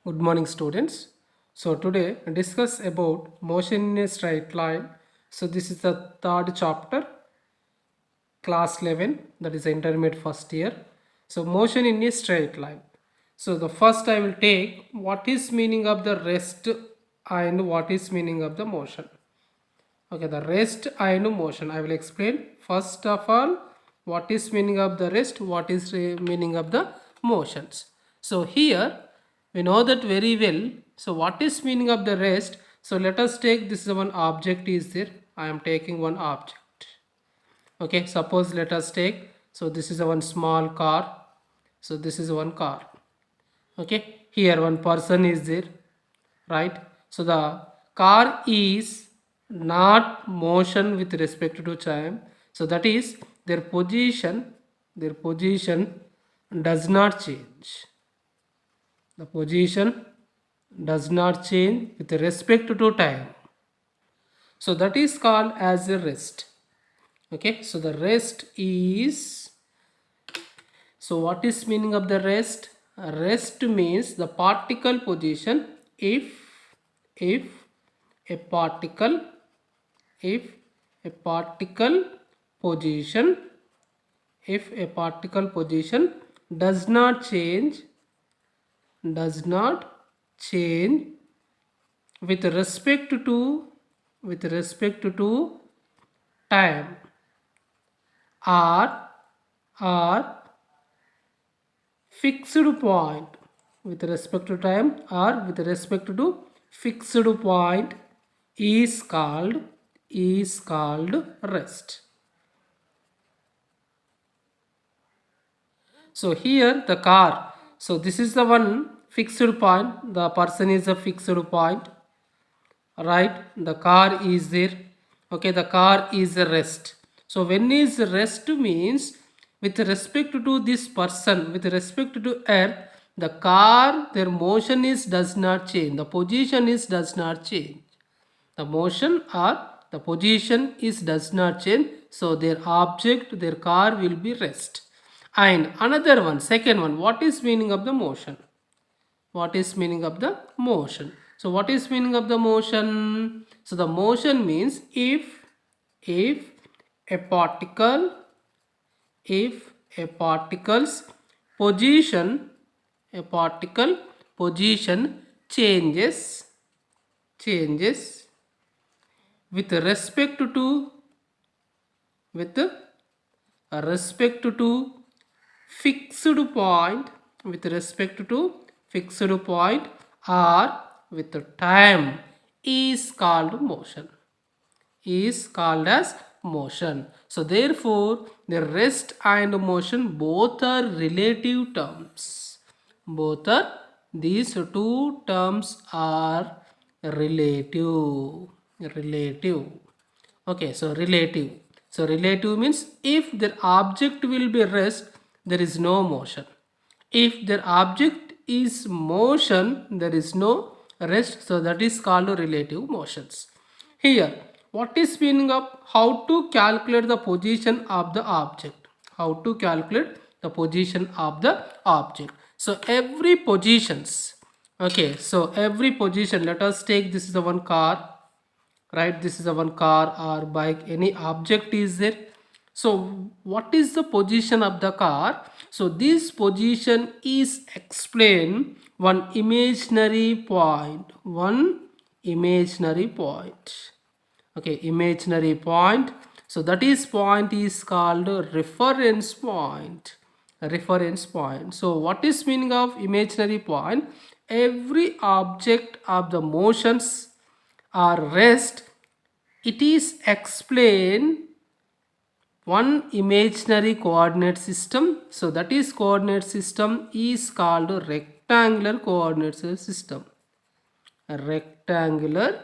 Good morning, students. So today discuss about motion in a straight line. So this is the third chapter, class 11, that is the intermediate first year. So motion in a straight line. So the first I will take what is meaning of the rest and what is meaning of the motion. Okay, the rest and motion I will explain. First of all, what is meaning of the rest, what is meaning of the motions. So here we know that very well. So what is meaning of the rest? So let us take this is one object is there. I am taking one object. Okay, suppose let us take, so this is a one small car. So this is one car. Okay, here one person is there, right? So the car is not motion with respect to time. So that is their position does not change. The position does not change with respect to time. So that is called as a rest. Okay, so the rest is, so what is meaning of the rest? Rest means the particle position if a particle if a particle position if a particle position does not change with respect to time or fixed point with respect to time or with respect to fixed point is called rest. So here the car, so this is the one fixed point, the person is a fixed point, right? The car is there. Okay, the car is a rest. So when is rest means with respect to this person, with respect to earth, the car, their motion is does not change, the position is does not change, the motion or the position is does not change. So their object, their car will be rest. And another one, second one, what is meaning of the motion? What is meaning of the motion? So what is meaning of the motion? So the motion means if a particle if a particle's position a particle position changes with respect to with respect to fixed point with respect to fixed point or with time is called motion, is called as motion. So therefore the rest and motion both are relative terms. Both are, these two terms are relative. Relative. Okay, so relative. So relative means if the object will be rest, there is no motion. If their object is motion, there is no rest. So that is called relative motions. Here, what is meaning of how to calculate the position of the object? How to calculate the position of the object? So every positions. Okay, so every position. Let us take this is the one car, right? This is a one car or bike, any object is there. So what is the position of the car? So this position is explained one imaginary point, okay, imaginary point. So that is point is called a reference point, a reference point. So what is meaning of imaginary point? Every object of the motions or rest, it is explained one imaginary coordinate system. So that is coordinate system is called a rectangular coordinate system, a rectangular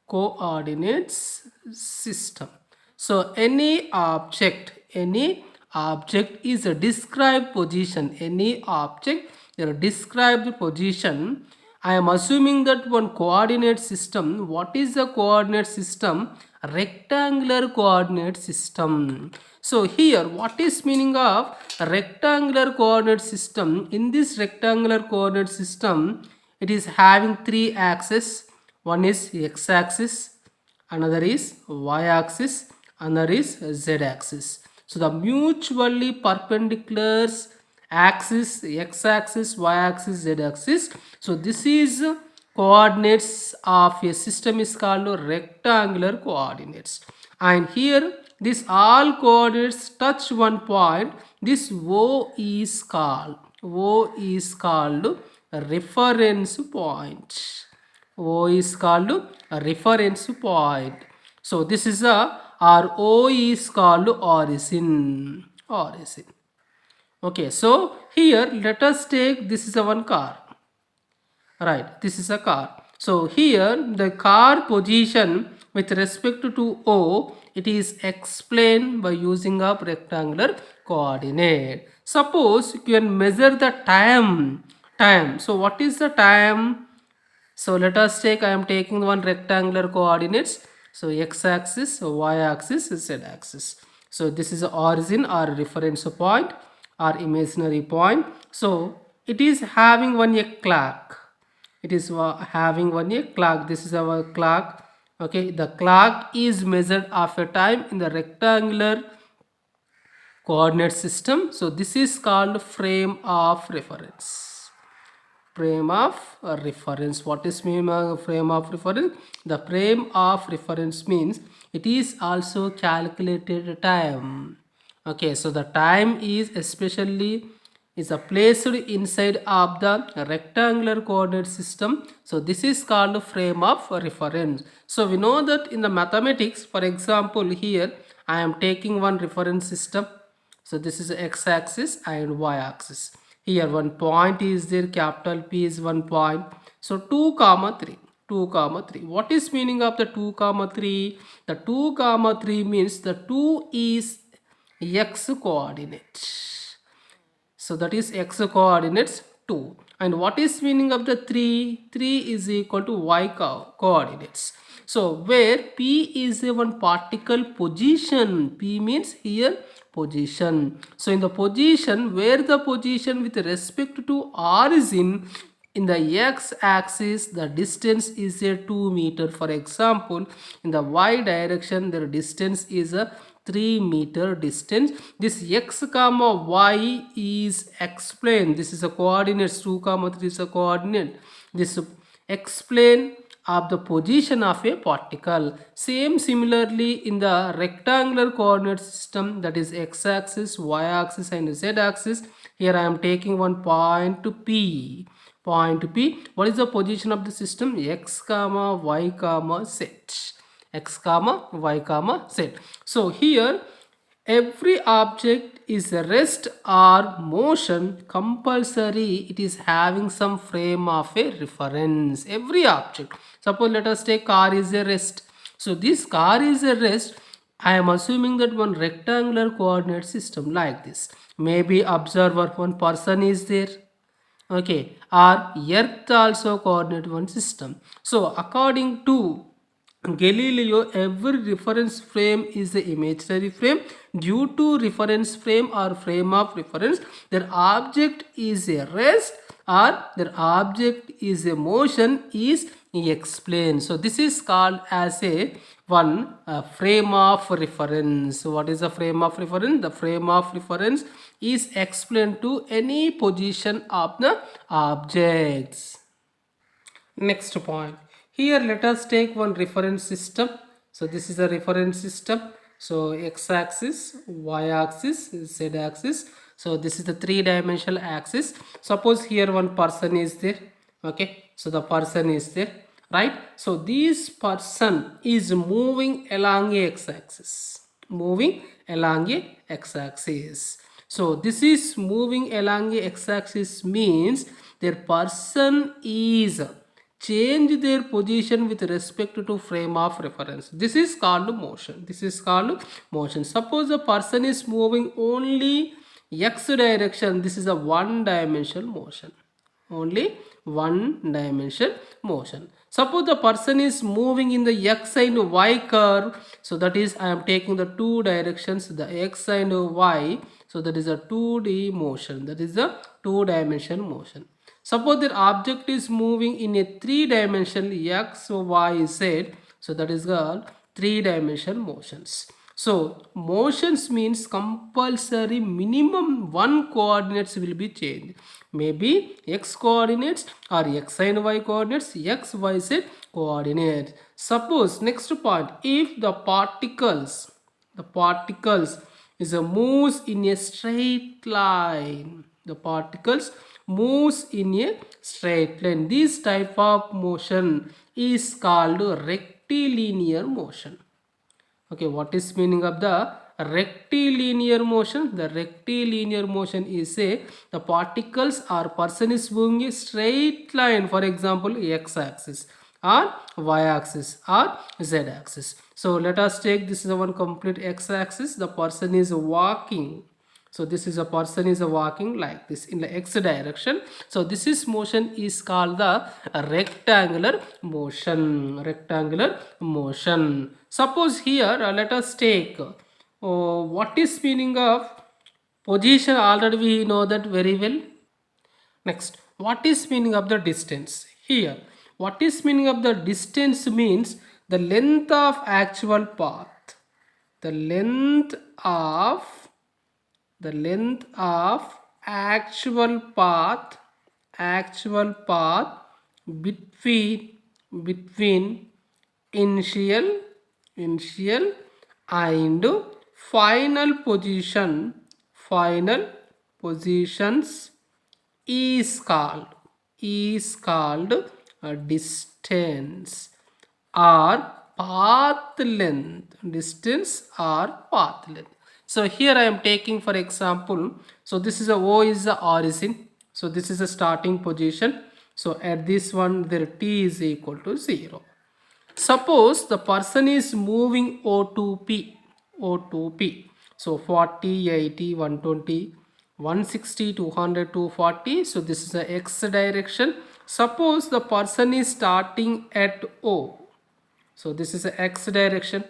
coordinates system. So any object is a described position, any object their described position. I am assuming that one coordinate system. What is the coordinate system? rectangular coordinate system. So here, what is meaning of rectangular coordinate system? In this rectangular coordinate system, it is having three axes. One is x-axis, another is y-axis, another is z-axis. So the mutually perpendicular axis, x-axis, y-axis, z-axis. So this is coordinates of a system is called rectangular coordinates. And here this all coordinates touch one point. This O is called reference point. O is called a reference point. So this is a, or O is called origin. Origin. Okay, so here let us take, this is a one car. Right, this is a car. So here the car position with respect to O, it is explained by using a rectangular coordinate. Suppose you can measure the time. So what is the time? So let us take, I am taking one rectangular coordinates. So x-axis, y-axis, z-axis. So this is the origin or reference point or imaginary point. So it is having one a clock. It is having one a clock. This is our clock. Okay, the clock is measured after time in the rectangular coordinate system. So this is called frame of reference. Frame of reference. What is mean frame of reference? The frame of reference means it is also calculated time. Okay, so the time is especially is placed inside of the rectangular coordinate system. So this is called frame of reference. So we know that in the mathematics, for example, here I am taking one reference system. So this is x-axis and y-axis. Here one point is there, capital P is one point. So 2 comma 3. 2 comma 3. What is meaning of the 2 comma 3? The 2 comma 3 means the 2 is x coordinate. So that is x coordinates 2. And what is meaning of the 3? 3 is equal to y coordinates. So where P is a one particle position, P means here position. So in the position, where the position with respect to origin, in the x-axis the distance is a 2 meter. For example, in the y direction the distance is a 3 meter distance. This x comma y is explained. This is a coordinates. 2 comma 3 is a coordinate. This explain of the position of a particle. Similarly in the rectangular coordinate system, that is x-axis, y-axis and z-axis. Here I am taking one point to P. Point P. What is the position of the system? X comma y comma z. X comma y comma z. So here every object is a rest or motion compulsory. It is having some frame of a reference. Every object. Suppose let us take car is a rest. So this car is a rest. I am assuming that one rectangular coordinate system like this. Maybe observer, one person is there. Okay, or earth also coordinate one system. So according to Galileo, every reference frame is the imaginary frame. Due to reference frame or frame of reference, their object is a rest or their object is a motion is explained. So this is called as a one frame of reference. So what is the frame of reference? The frame of reference is explained to any position of the objects. Next point. Here let us take one reference system. So this is a reference system. So x-axis, y-axis, z-axis. So this is the three-dimensional axis. Suppose here one person is there. Okay. So the person is there. Right. So this person is moving along a x-axis. Moving along a x-axis. So this is moving along a x-axis means their person is change their position with respect to frame of reference. This is called motion. This is called motion. Suppose the person is moving only x direction. This is a one dimensional motion. only one dimension motion. Suppose the person is moving in the x and y curve, so that is I am taking the two directions, the x and y, so that is a 2D motion, that is a two dimension motion. Suppose the object is moving in a three dimension x, y, z, so that is called three dimension motions. So motions means compulsory minimum one coordinates will be changed. Maybe x coordinates or x and y coordinates, x, y, z coordinates. Suppose next point, if the particles is a moves in a straight line. The particles moves in a straight line. This type of motion is called rectilinear motion. Okay, what is meaning of the rectilinear motion? The rectilinear motion is say the particles or person is moving a straight line, for example x-axis or y-axis or z-axis. So let us take this is one complete x-axis. The person is walking. So this is a person is walking like this in the x direction. So this is motion is called the rectangular motion. Rectangular motion. Suppose here let us take what is meaning of position, already we know that very well. Next, what is meaning of the distance? Here, what is meaning of the distance means the length of actual path. The length of actual path between initial and final positions is called a distance or path length. So here I am taking for example, so this is a O is the origin, so this is a starting position. So at this one there t is equal to 0. Suppose the person is moving O2P. So 40, 80, 120, 160, 200, 240. So this is the x direction. Suppose the person is starting at O. So this is a x direction,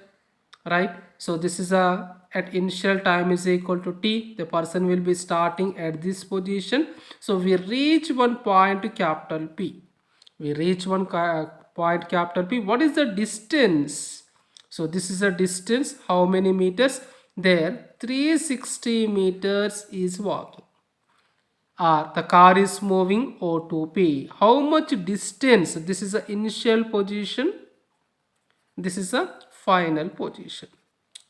right? So this is a at initial time is equal to t. The person will be starting at this position. So we reach one point capital P. We reach one point capital P. What is the distance? So this is a distance. How many meters? There 360 meters is walking. The car is moving O2P. How much distance? This is the initial position. This is a final position.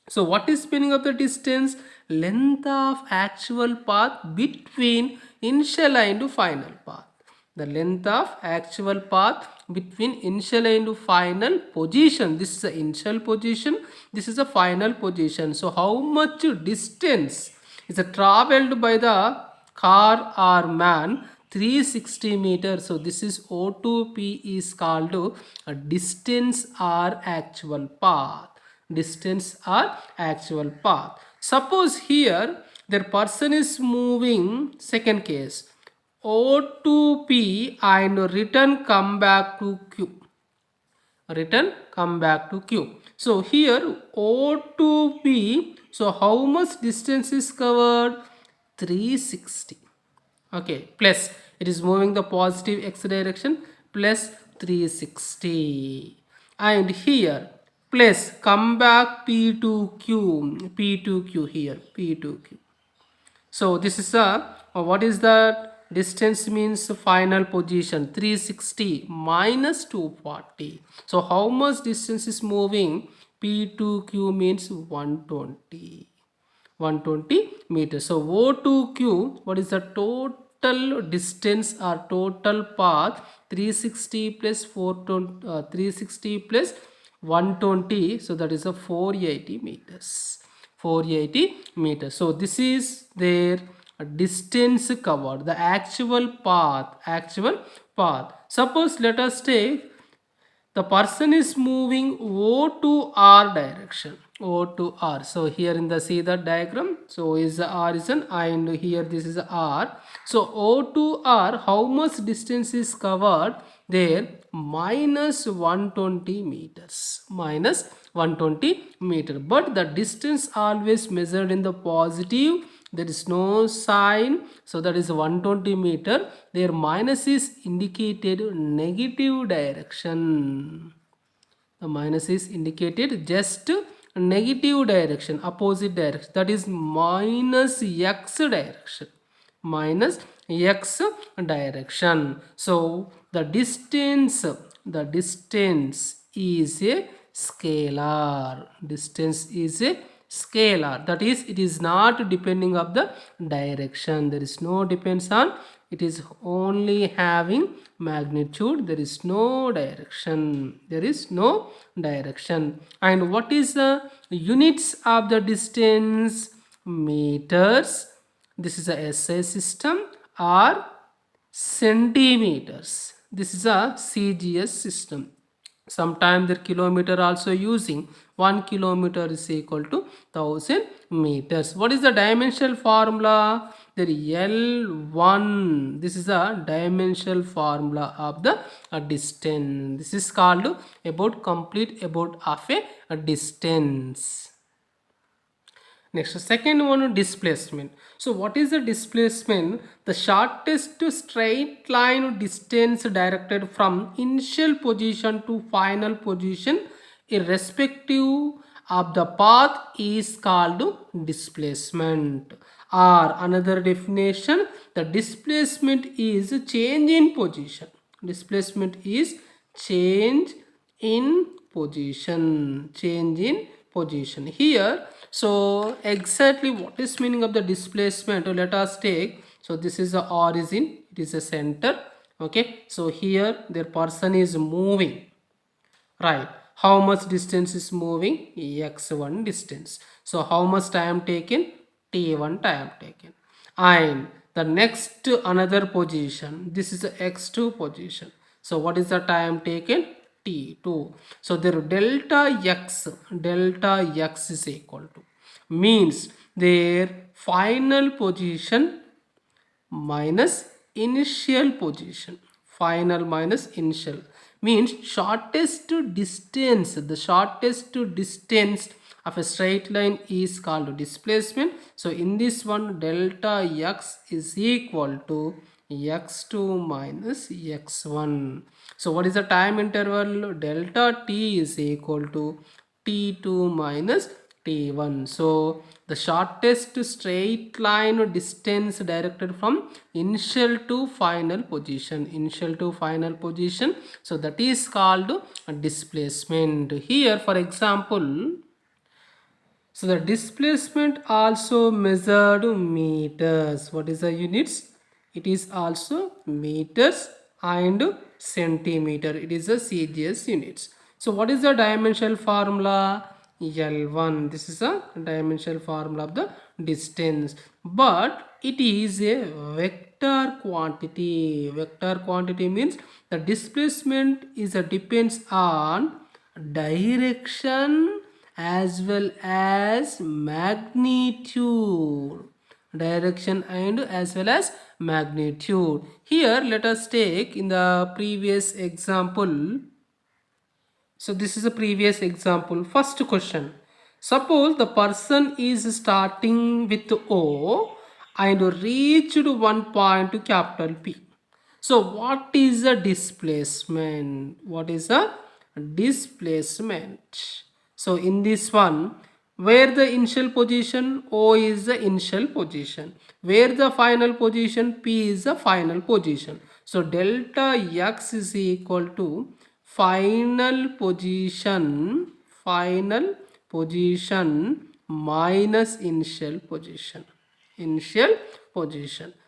So what is meaning of the distance? Length of actual path between initial and final path. The length of actual path between initial and final position. This is the initial position. This is the final position. So how much distance is traveled by the car or man? 360 meters. So this is O2P is called a distance or actual path. Distance or actual path. Suppose here the person is moving, second case, O2P and return come back to Q. So here O2P, so how much distance is covered? 360. Okay, plus it is moving the positive x direction, plus 360. And here plus come back P2Q here, P2Q. So this is a what is the distance means final position 360 minus 240. So how much distance is moving? P2Q means 120 meters. So O2Q, what is the total distance or total path? 360 plus 360 plus 120. So that is a 480 meters. 480 meters. So this is their distance covered, the actual path. Suppose let us take the person is moving O to R direction. O to R. So here in the see the diagram. So is the R is an and here this is R. So O to R, how much distance is covered there? Minus 120 meters. Minus 120 meter. But the distance always measured in the positive. There is no sign, so that is 120 meter. Their minus is indicated negative direction. The minus is indicated just negative direction, opposite direction, that is minus x direction. Minus x direction. So the distance is a scalar. Distance is a scalar, that is it is not depending of the direction. There is no depends on, it is only having magnitude. There is no direction. There is no direction. And what is the units of the distance? Meters. This is a SI system, or centimeters. This is a CGS system. Sometimes the kilometer also using. 1 kilometer is equal to 1000 meters. What is the dimensional formula? The L1. This is a dimensional formula of the distance. This is called about complete about of a distance. Next, second one, displacement. So what is the displacement? The shortest straight line distance directed from initial position to final position irrespective of the path is called displacement. Or another definition, the displacement is change in position. Displacement is change in position. Change in position. Here, so exactly what is meaning of the displacement? Let us take, so this is the origin, it is a center. Okay, so here their person is moving, right? How much distance is moving? X1 distance. So how much time taken? T1 time taken. And the next another position, this is the X2 position. So what is the time taken? T2. So their delta x is equal to, means their final position minus initial position. Final minus initial means shortest distance. The shortest distance of a straight line is called displacement. So in this one, delta x is equal to x2 minus x1. So what is the time interval? Delta t is equal to t2 minus t1. So the shortest straight line distance directed from initial to final position. Initial to final position. So that is called displacement. Here, for example, so the displacement also measured meters. What is the units? It is also meters and centimeter. It is a CGS units. So what is the dimensional formula? L1. This is a dimensional formula of the distance. But it is a vector quantity. Vector quantity means the displacement is a depends on direction as well as magnitude. Direction and as well as magnitude. Here let us take in the previous example. So this is a previous example. First question. Suppose the person is starting with O and reached one point to capital P. So what is the displacement? What is the displacement? So in this one, where the initial position O is the initial position, where the final position P is the final position. So delta x is equal to final position minus initial position.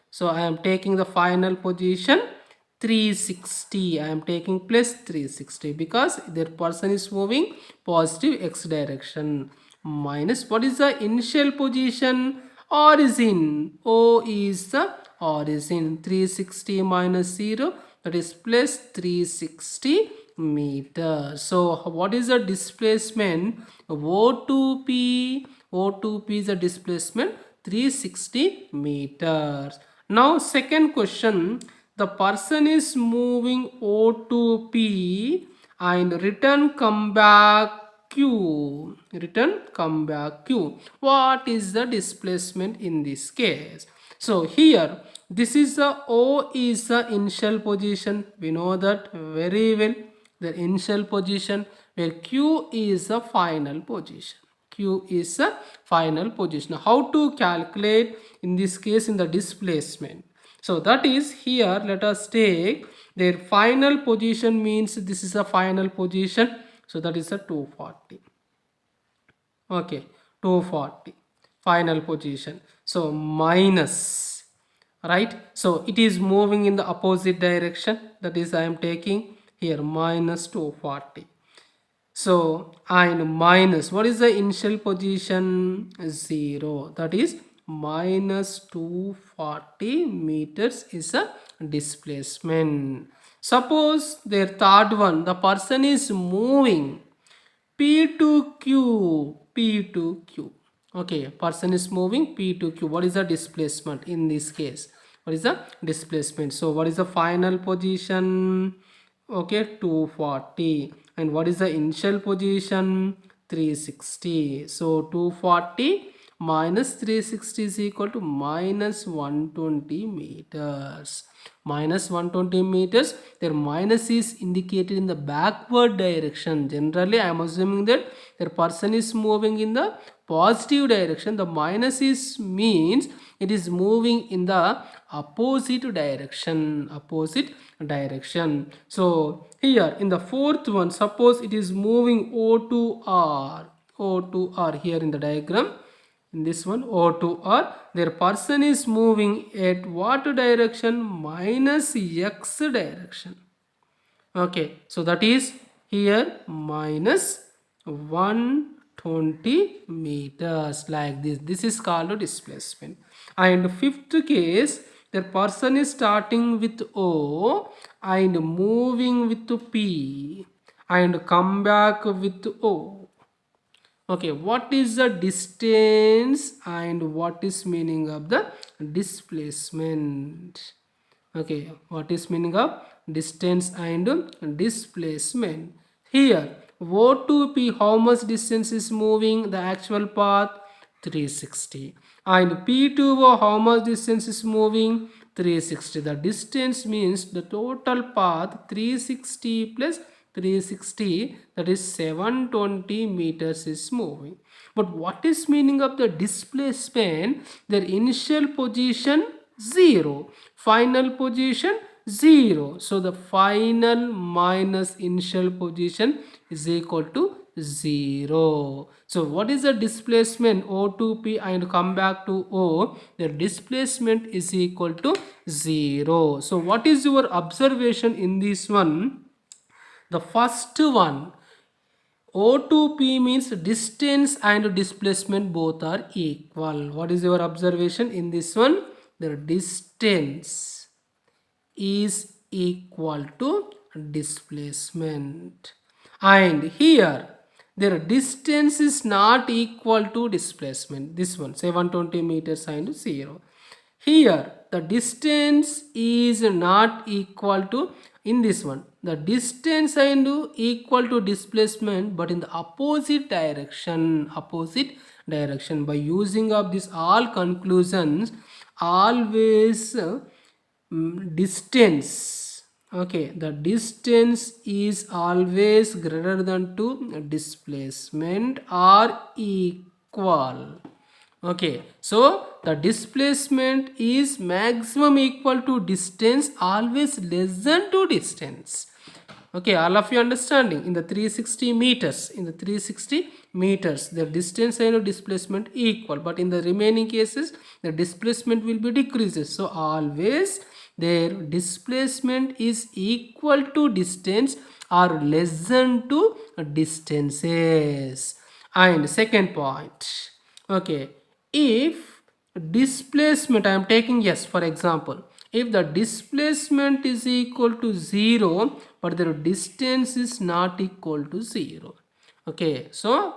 So I am taking the final position 360. I am taking plus 360 because their person is moving positive x direction, minus what is the initial position? Origin. O is the origin. 360 minus 0, that is plus 360 meters. So what is the displacement? O2P. O2P is the displacement 360 meters. Now second question, the person is moving O2P and return come back Q. Return come back Q. What is the displacement in this case? So here this is the O is the initial position. We know that very well. The initial position, where Q is the final position. Q is the final position. How to calculate in this case in the displacement? So that is here, let us take their final position, means this is a final position. So that is a 240. Okay, 240 final position. So minus, right? So it is moving in the opposite direction. That is I am taking here minus 240. So and minus, what is the initial position? 0. That is minus 240 meters is a displacement. Suppose their third one, the person is moving P to Q, P to Q. Okay, person is moving P to Q. What is the displacement in this case? What is the displacement? So what is the final position? Okay, 240. And what is the initial position? 360. So 240 minus 360 is equal to minus 120 meters. Minus 120 meters. Their minus is indicated in the backward direction. Generally I am assuming that their person is moving in the positive direction. The minus is means it is moving in the opposite direction. Opposite direction. So here in the fourth one, suppose it is moving O to R. O to R here in the diagram. In this one, O to R, their person is moving at what direction? Minus X direction. Okay, so that is here minus 120 meters, like this. This is called displacement. And fifth case, the person is starting with O and moving with P and come back with O. Okay, what is the distance and what is meaning of the displacement? Okay, what is meaning of distance and displacement? Here O to P, how much distance is moving? The actual path 360, and P to O, how much distance is moving? 360. The distance means the total path 360 plus 360, that is 720 meters is moving. But what is meaning of the displacement? Their initial position 0, final position 0. So the final minus initial position is equal to 0. So what is the displacement? O to P and come back to O, the displacement is equal to 0. So what is your observation in this one? The first one, O to P means distance and displacement both are equal. What is your observation in this one? The distance is equal to displacement. And here their distance is not equal to displacement. This one 720 meters and 0. Here the distance is not equal to, in this one the distance and equal to displacement, but in the opposite direction. Opposite direction. By using of this all conclusions, always distance, okay, the distance is always greater than to displacement or equal. Okay, so the displacement is maximum equal to distance, always less than to distance. Okay, all of you understanding? In the 360 meters, in the 360 meters, the distance and displacement equal, but in the remaining cases the displacement will be decreases. So always their displacement is equal to distance or less than to distances. And second point, okay, if displacement, I am taking, yes, for example, if the displacement is equal to 0 but the distance is not equal to 0. Okay, so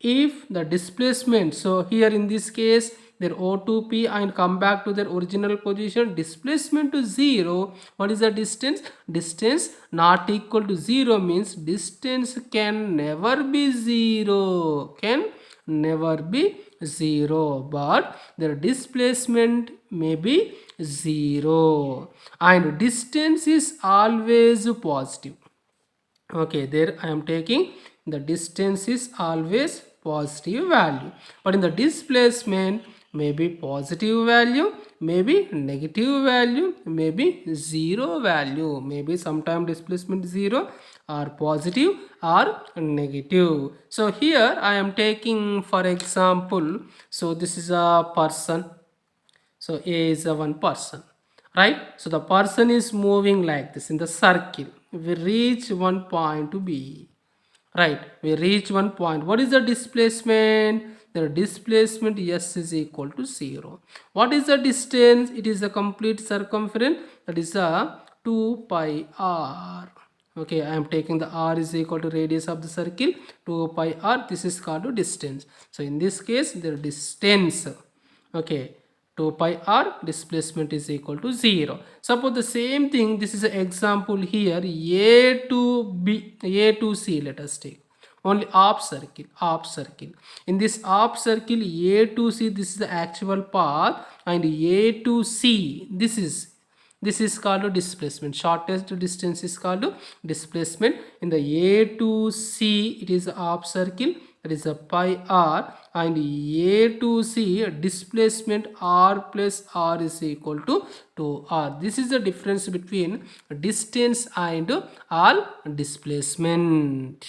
if the displacement, so here in this case their O2P and come back to their original position, displacement to 0, what is the distance? Distance not equal to 0 means distance can never be 0, can never be 0, but their displacement may be 0 and distance is always positive. Okay, there I am taking the distance is always positive value, but in the displacement maybe positive value, maybe negative value, maybe zero value, maybe sometime displacement 0 or positive or negative. So here I am taking for example, so this is a person, so A is a one person, right? So the person is moving like this in the circle. We reach one point to B, right? We reach one point. What is the displacement? The displacement S is equal to 0. What is the distance? It is a complete circumference. That is a 2 pi r. Okay, I am taking the r is equal to radius of the circle, 2 pi r. This is called distance. So in this case, the distance, okay, 2 pi r, displacement is equal to 0. Suppose the same thing, this is an example here, A to B, A to C, let us take. Only half circle, half circle. In this half circle, A to C, this is the actual path, and A to C, this is called displacement. Shortest distance is called displacement. In the A to C, it is a half circle, that is a pi r, and A to C displacement r plus r is equal to 2r. This is the difference between distance and all displacement.